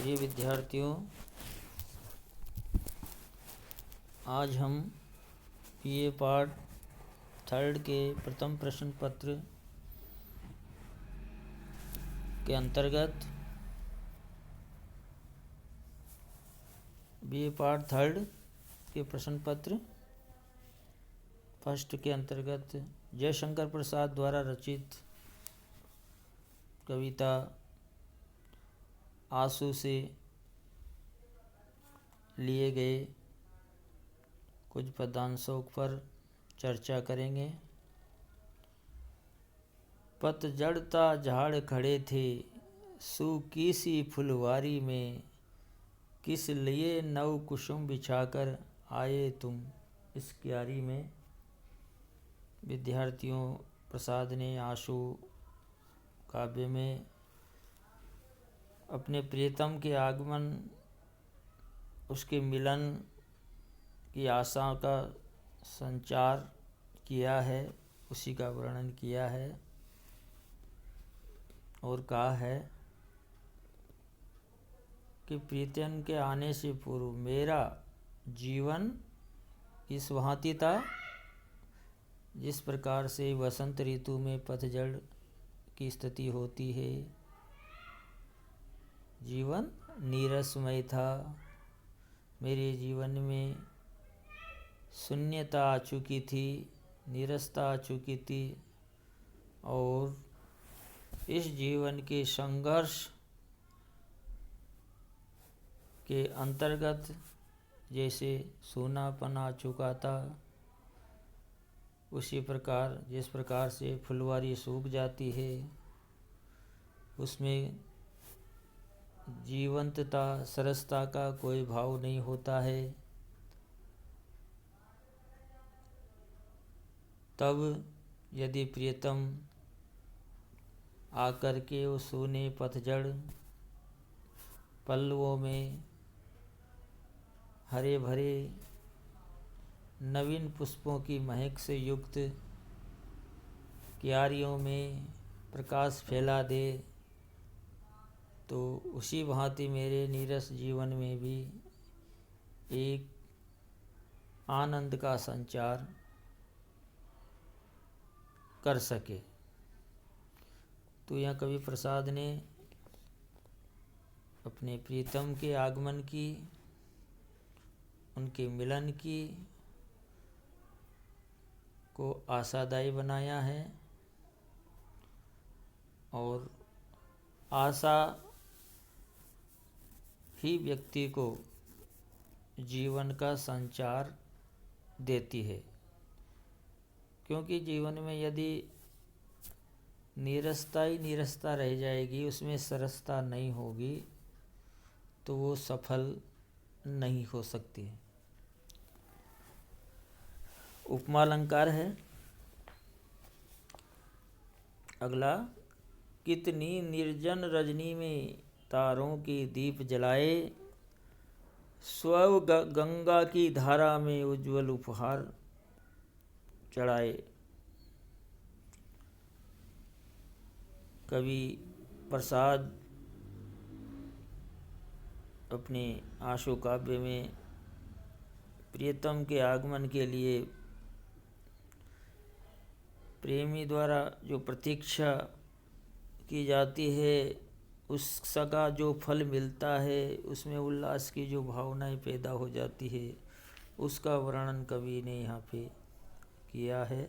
प्रिय विद्यार्थियों, आज हम ये पार्ट थर्ड के प्रथम प्रश्न पत्र के अंतर्गत बीए पार्ट थर्ड के प्रश्न पत्र फर्स्ट के अंतर्गत जयशंकर प्रसाद द्वारा रचित कविता आंसू से लिए गए कुछ पदांशों पर चर्चा करेंगे। पतझड़ता झाड़ खड़े थे सूखी सी फुलवारी में, किस लिए नव कुसुम बिछाकर आए तुम इस क्यारी में। विद्यार्थियों, प्रसाद ने आंसू काव्य में अपने प्रियतम के आगमन, उसके मिलन की आशा का संचार किया है, उसी का वर्णन किया है और कहा है कि प्रीतम के आने से पूर्व मेरा जीवन इस भांति था जिस प्रकार से वसंत ऋतु में पतझड़ की स्थिति होती है। जीवन नीरसमय था, मेरे जीवन में शून्यता आ चुकी थी, नीरसता आ चुकी थी और इस जीवन के संघर्ष के अंतर्गत जैसे सूनापन आ चुका था, उसी प्रकार जिस प्रकार से फुलवारी सूख जाती है, उसमें जीवंतता सरसता का कोई भाव नहीं होता है। तब यदि प्रियतम आकर के उस सूने पतझड़ पल्लवों में हरे भरे नवीन पुष्पों की महक से युक्त क्यारियों में प्रकाश फैला दे, तो उसी भांति मेरे नीरस जीवन में भी एक आनंद का संचार कर सके। तो यहाँ कवि प्रसाद ने अपने प्रीतम के आगमन की, उनके मिलन की को आशादायी बनाया है और आशा ही व्यक्ति को जीवन का संचार देती है, क्योंकि जीवन में यदि नीरसता ही नीरसता रह जाएगी, उसमें सरसता नहीं होगी, तो वो सफल नहीं हो सकती है। उपमा अलंकार है अगला। कितनी निर्जन रजनी में तारों की दीप जलाए, स्व गंगा की धारा में उज्जवल उपहार चढ़ाए। कवि प्रसाद अपने आंसू काव्य में प्रियतम के आगमन के लिए प्रेमी द्वारा जो प्रतीक्षा की जाती है, उसका जो फल मिलता है, उसमें उल्लास की जो भावनाएं पैदा हो जाती है, उसका वर्णन कवि ने यहाँ पे किया है।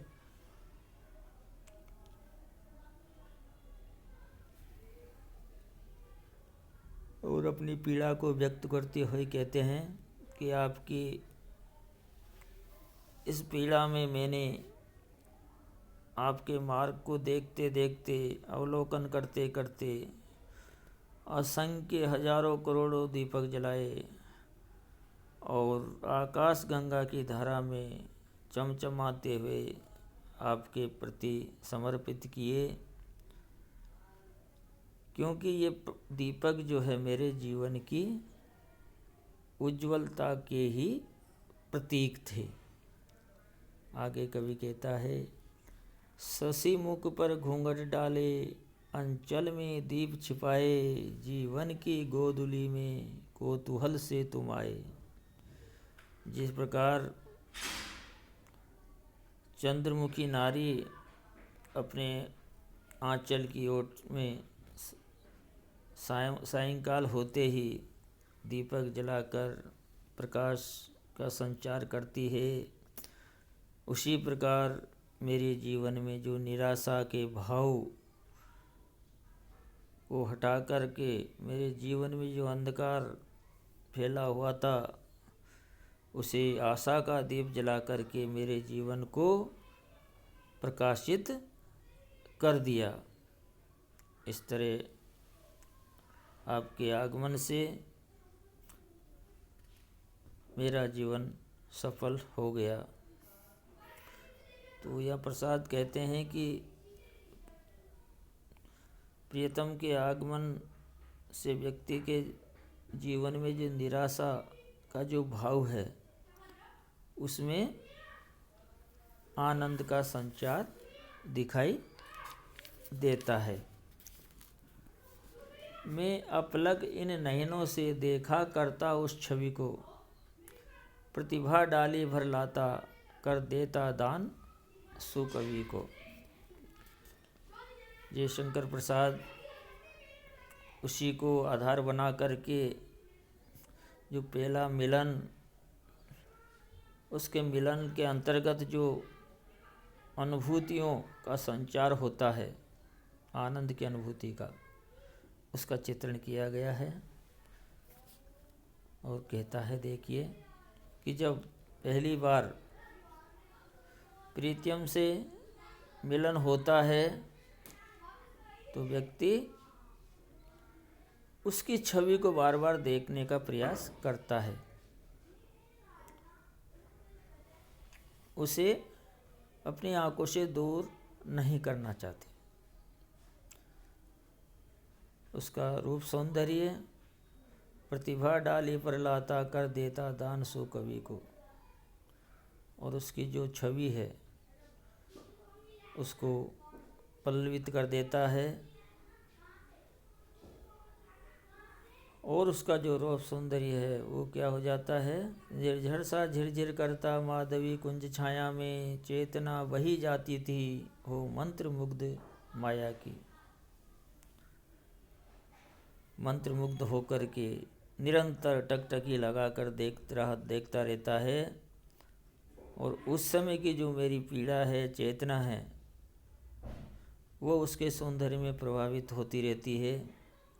और अपनी पीड़ा को व्यक्त करते हुए कहते हैं कि आपकी इस पीड़ा में मैंने आपके मार्ग को देखते देखते, अवलोकन करते करते असंख्य हजारों करोड़ों दीपक जलाए और आकाश गंगा की धारा में चमचमाते हुए आपके प्रति समर्पित किए, क्योंकि ये दीपक जो है मेरे जीवन की उज्ज्वलता के ही प्रतीक थे। आगे कवि कहता है, शशि मुख पर घूंघट डाले अंचल में दीप छिपाए, जीवन की गोधुली में कौतूहल से तुम आए। जिस प्रकार चंद्रमुखी नारी अपने आंचल की ओट में सायंकाल होते ही दीपक जलाकर प्रकाश का संचार करती है, उसी प्रकार मेरे जीवन में जो निराशा के भाव को हटा कर के मेरे जीवन में जो अंधकार फैला हुआ था, उसे आशा का दीप जला कर के मेरे जीवन को प्रकाशित कर दिया। इस तरह आपके आगमन से मेरा जीवन सफल हो गया। तो यह प्रसाद कहते हैं कि प्रियतम के आगमन से व्यक्ति के जीवन में जो निराशा का जो भाव है, उसमें आनंद का संचार दिखाई देता है। मैं अपलक इन नयनों से देखा करता उस छवि को, प्रतिभा डाली भर लाता कर देता दान सुकवि को। जयशंकर प्रसाद उसी को आधार बना करके जो पहला मिलन, उसके मिलन के अंतर्गत जो अनुभूतियों का संचार होता है, आनंद की अनुभूति का, उसका चित्रण किया गया है। और कहता है, देखिए कि जब पहली बार प्रीतम से मिलन होता है तो व्यक्ति उसकी छवि को बार बार देखने का प्रयास करता है, उसे अपनी आंखों से दूर नहीं करना चाहते। उसका रूप सौंदर्य प्रतिभा डाली पर लाता कर देता दान सो कवि को, और उसकी जो छवि है उसको पल्लवित कर देता है, और उसका जो रूप सौंदर्य है वो क्या हो जाता है, झिरझर सा झिरझिर करता माधवी कुंज छाया में, चेतना वही जाती थी हो मंत्र मुग्ध माया की। मंत्र मुग्ध होकर के निरंतर टकटकी लगाकर देखता रहता है, और उस समय की जो मेरी पीड़ा है, चेतना है, वो उसके सौंदर्य में प्रभावित होती रहती है।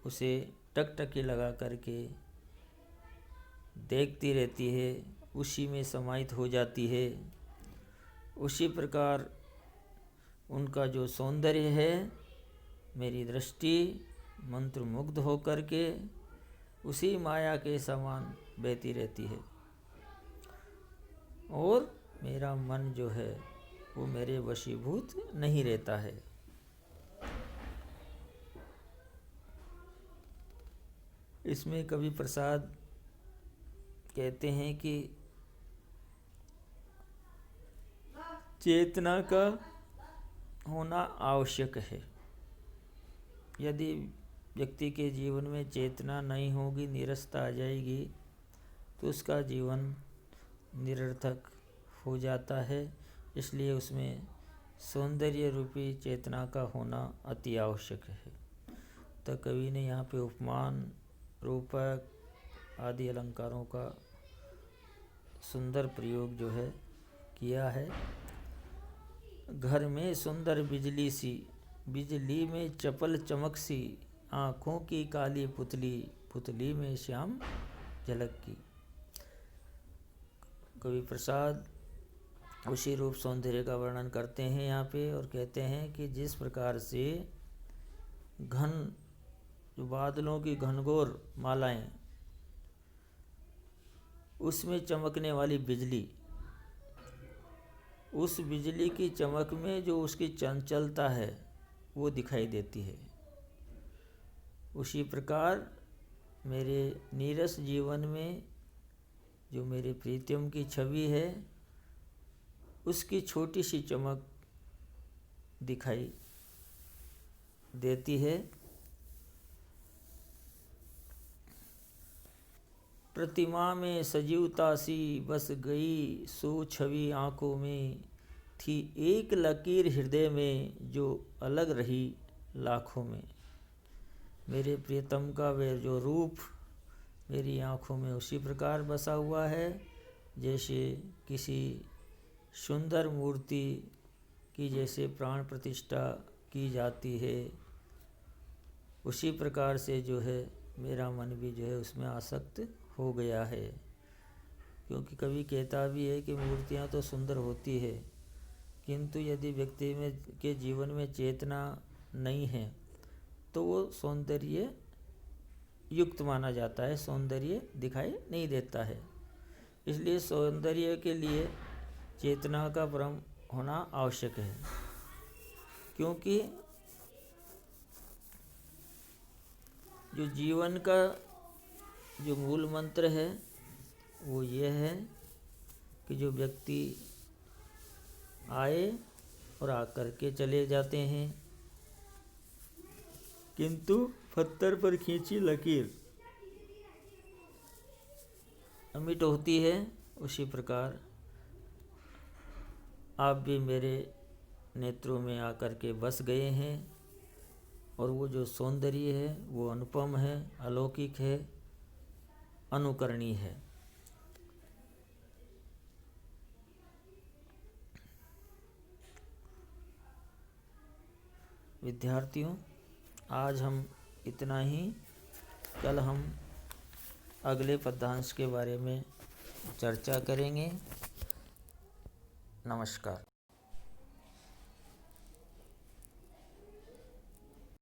उसे टकटकी लगा करके देखती रहती है, उसी में समाहित हो जाती है। उसी प्रकार उनका जो सौंदर्य है, मेरी दृष्टि मंत्र मुग्ध होकर के उसी माया के समान बहती रहती है, और मेरा मन जो है वो मेरे वशीभूत नहीं रहता है। इसमें कवि प्रसाद कहते हैं कि चेतना का होना आवश्यक है। यदि व्यक्ति के जीवन में चेतना नहीं होगी, नीरसता आ जाएगी, तो उसका जीवन निरर्थक हो जाता है। इसलिए उसमें सौंदर्य रूपी चेतना का होना अति आवश्यक है। तो कवि ने यहाँ पे उपमान, रूपक आदि अलंकारों का सुंदर प्रयोग जो है किया है। घर में सुंदर बिजली सी, बिजली में चपल चमक सी, आँखों की काली पुतली, पुतली में श्याम झलक की। कवि प्रसाद उसी रूप सौंदर्य का वर्णन करते हैं यहाँ पे, और कहते हैं कि जिस प्रकार से घन जो बादलों की घनघोर मालाएं, उसमें चमकने वाली बिजली, उस बिजली की चमक में जो उसकी चंचलता है वो दिखाई देती है। उसी प्रकार मेरे नीरस जीवन में जो मेरे प्रीतम की छवि है, उसकी छोटी सी चमक दिखाई देती है। प्रतिमा में सजीवता सी बस गई, सो छवि आँखों में थी एक लकीर हृदय में, जो अलग रही लाखों में। मेरे प्रियतम का वह जो रूप मेरी आँखों में उसी प्रकार बसा हुआ है, जैसे किसी सुंदर मूर्ति की जैसे प्राण प्रतिष्ठा की जाती है, उसी प्रकार से जो है मेरा मन भी जो है उसमें आसक्त हो गया है। क्योंकि कवि कहता भी है कि मूर्तियाँ तो सुंदर होती है, किंतु यदि व्यक्ति में के जीवन में चेतना नहीं है तो वो सौंदर्य युक्त माना जाता है, सौंदर्य दिखाई नहीं देता है। इसलिए सौंदर्य के लिए चेतना का भ्रम होना आवश्यक है। क्योंकि जो जीवन का जो मूल मंत्र है वो ये है कि जो व्यक्ति आए और आकर के चले जाते हैं, किंतु पत्थर पर खींची लकीर अमिट होती है, उसी प्रकार आप भी मेरे नेत्रों में आकर के बस गए हैं। और वो जो सौंदर्य है वो अनुपम है, अलौकिक है, अनुकरणीय है। विद्यार्थियों, आज हम इतना ही। कल हम अगले पद्यांश के बारे में चर्चा करेंगे। नमस्कार।